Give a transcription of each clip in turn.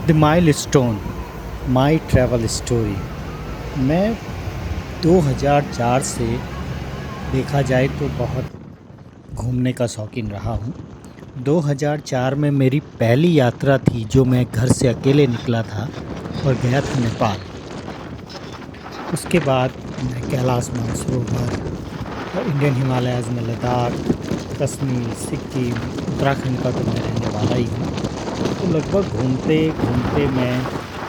The milestone my travel story. मैं 2004 से देखा जाए तो बहुत घूमने का शौकीन रहा हूँ। 2004 में मेरी पहली यात्रा थी जो मैं घर से अकेले निकला था और गया था नेपाल। उसके बाद मैं कैलाश मानसरोवर और इंडियन हिमालयाज़ में लद्दाख, कश्मीर, सिक्किम, उत्तराखंड का तो मैं रहने वाला ही हूँ। तो लगभग घूमते घूमते मैं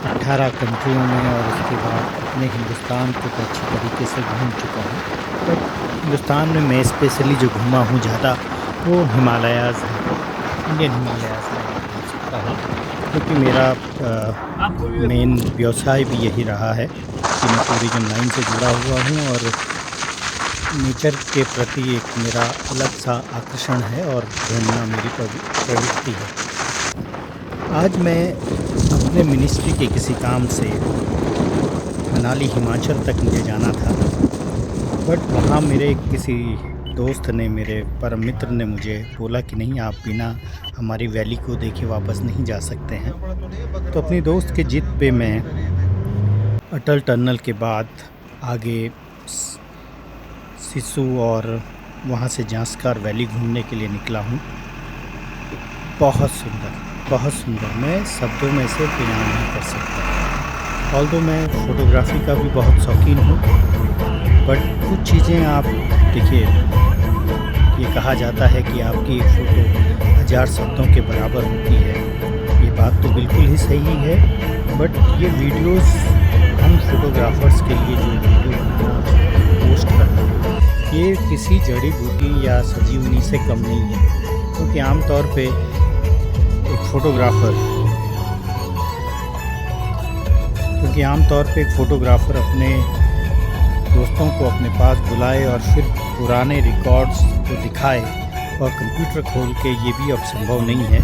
18 कंट्रियों में और उसके बाद अपने हिंदुस्तान को तो अच्छी तरीके से घूम चुका हूँ। बट हिंदुस्तान में मैं स्पेशली जो घूमा हूँ ज़्यादा वो हिमालयाज़ है। इंडियन हिमालयाज़ में घूम सकता हूँ क्योंकि मेरा मेन व्यवसाय भी यही रहा है कि मैं टूरिज़म लाइन से जुड़ा हुआ हूँ और नेचर के प्रति एक मेरा अलग सा आकर्षण है और घूमना मेरी प्रवृत्ति है। आज मैं अपने मिनिस्ट्री के किसी काम से मनाली हिमाचल तक मुझे जाना था, बट वहाँ मेरे किसी दोस्त ने, मेरे परम मित्र ने मुझे बोला कि नहीं, आप बिना हमारी वैली को देखे वापस नहीं जा सकते हैं। तो अपनी दोस्त के जिद पे मैं अटल टनल के बाद आगे सिसु और वहाँ से जांस्कर वैली घूमने के लिए निकला हूँ। बहुत सुंदर, मैं शब्दों में से बयान नहीं कर सकता। ऑल्दो मैं फ़ोटोग्राफ़ी का भी बहुत शौकीन हूँ, बट कुछ चीज़ें आप देखिए, ये कहा जाता है कि आपकी एक फ़ोटो 1000 शब्दों के बराबर होती है। ये बात तो बिल्कुल ही सही है, बट ये वीडियोस हम फोटोग्राफर्स के लिए जो वीडियो पोस्ट करते हैं ये किसी जड़ी बूटी या सजीवनी से कम नहीं है, क्योंकि आमतौर पे एक फ़ोटोग्राफ़र अपने दोस्तों को अपने पास बुलाए और फिर पुराने रिकॉर्ड्स को दिखाए और कंप्यूटर खोल के, ये भी अब संभव नहीं है।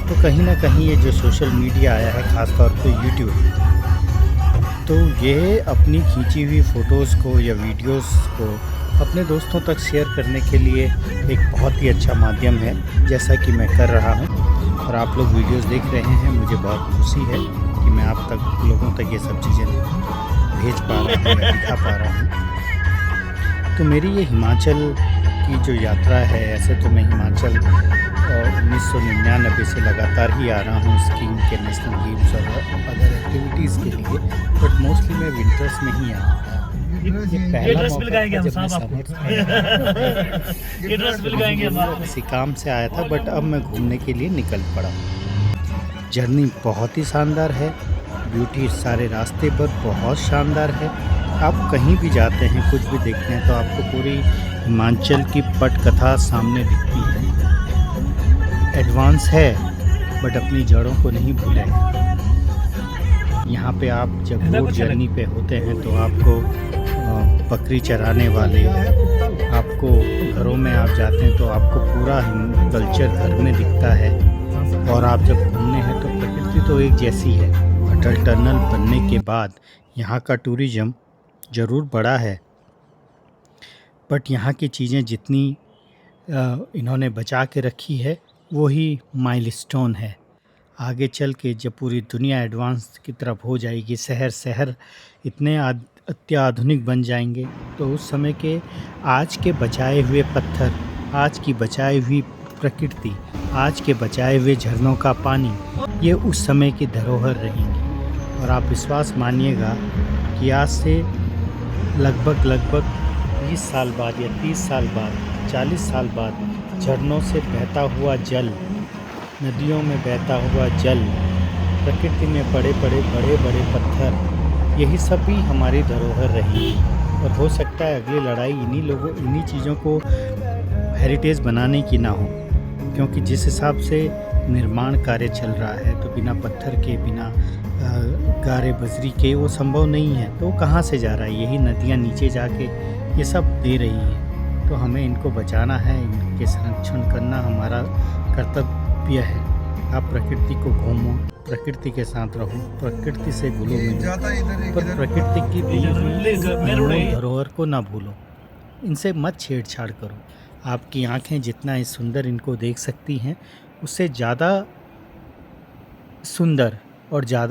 तो कहीं ना कहीं ये जो सोशल मीडिया आया है, ख़ास तौर पे यूट्यूब, तो ये अपनी खींची हुई फ़ोटोज़ को या वीडियोस को अपने दोस्तों तक शेयर करने के लिए एक बहुत ही अच्छा माध्यम है, जैसा कि मैं कर रहा हूँ और आप लोग वीडियोस देख रहे हैं। मुझे बहुत खुशी है कि मैं आप तक, लोगों तक ये सब चीज़ें भेज पा रहा हूँ या दिखा पा रहा हूँ। तो मेरी ये हिमाचल की जो यात्रा है, ऐसे तो मैं हिमाचल 1999 से लगातार ही आ रहा हूँ स्कीइंग के नेशनल गेम्स और अदर एक्टिविटीज़ के लिए, बट मोस्टली मैं विंटर्स में ही आता हूँ। ये पहला मौका था जब मैं समर किसी काम से आया था, बट अब मैं घूमने के लिए निकल पड़ा। जर्नी बहुत ही शानदार है, ब्यूटी सारे रास्ते पर बहुत शानदार है। आप कहीं भी जाते हैं, कुछ भी देखते हैं, तो आपको पूरी हिमाचल की पटकथा सामने दिखती है। एडवांस है, बट अपनी जड़ों को नहीं भूलें। यहाँ पे आप जब रोड जर्नी पे होते हैं तो आपको बकरी चराने वाले, आपको घरों में आप जाते हैं तो आपको पूरा कल्चर घर में दिखता है। और आप जब घूमने हैं तो प्रकृति तो एक जैसी है। अटल टनल बनने के बाद यहाँ का टूरिज़्म ज़रूर बढ़ा है, बट यहाँ की चीज़ें जितनी इन्होंने बचा के रखी है वही माइलस्टोन है। आगे चल के जब पूरी दुनिया एडवांस की तरफ हो जाएगी, शहर इतने अत्याधुनिक बन जाएंगे, तो उस समय के आज के बचाए हुए पत्थर, आज की बचाई हुई प्रकृति, आज के बचाए हुए झरनों का पानी, ये उस समय की धरोहर रहेंगी। और आप विश्वास मानिएगा कि आज से लगभग 20 साल बाद या 30 साल बाद, 40 साल बाद झरनों से बहता हुआ जल, नदियों में बहता हुआ जल, प्रकृति में बड़े बड़े पत्थर, यही सब भी हमारी धरोहर रही। और हो सकता है अगली लड़ाई इन्हीं चीज़ों को हेरिटेज बनाने की ना हो, क्योंकि जिस हिसाब से निर्माण कार्य चल रहा है तो बिना पत्थर के, बिना गारे बजरी के वो संभव नहीं है। तो कहाँ से जा रहा है? यही नदियाँ नीचे जाके ये सब दे रही हैं। तो हमें इनको बचाना है, इनके संरक्षण करना हमारा कर्तव्य है। आप प्रकृति को घूमो, प्रकृति के साथ रहो, प्रकृति से घुलो मिलो, पर प्रकृति की दी हुई धरोहर को ना भूलो। इनसे मत छेड़छाड़ करो। आपकी आँखें जितना इस सुंदर इनको देख सकती हैं, उससे ज़्यादा सुंदर और ज़्यादा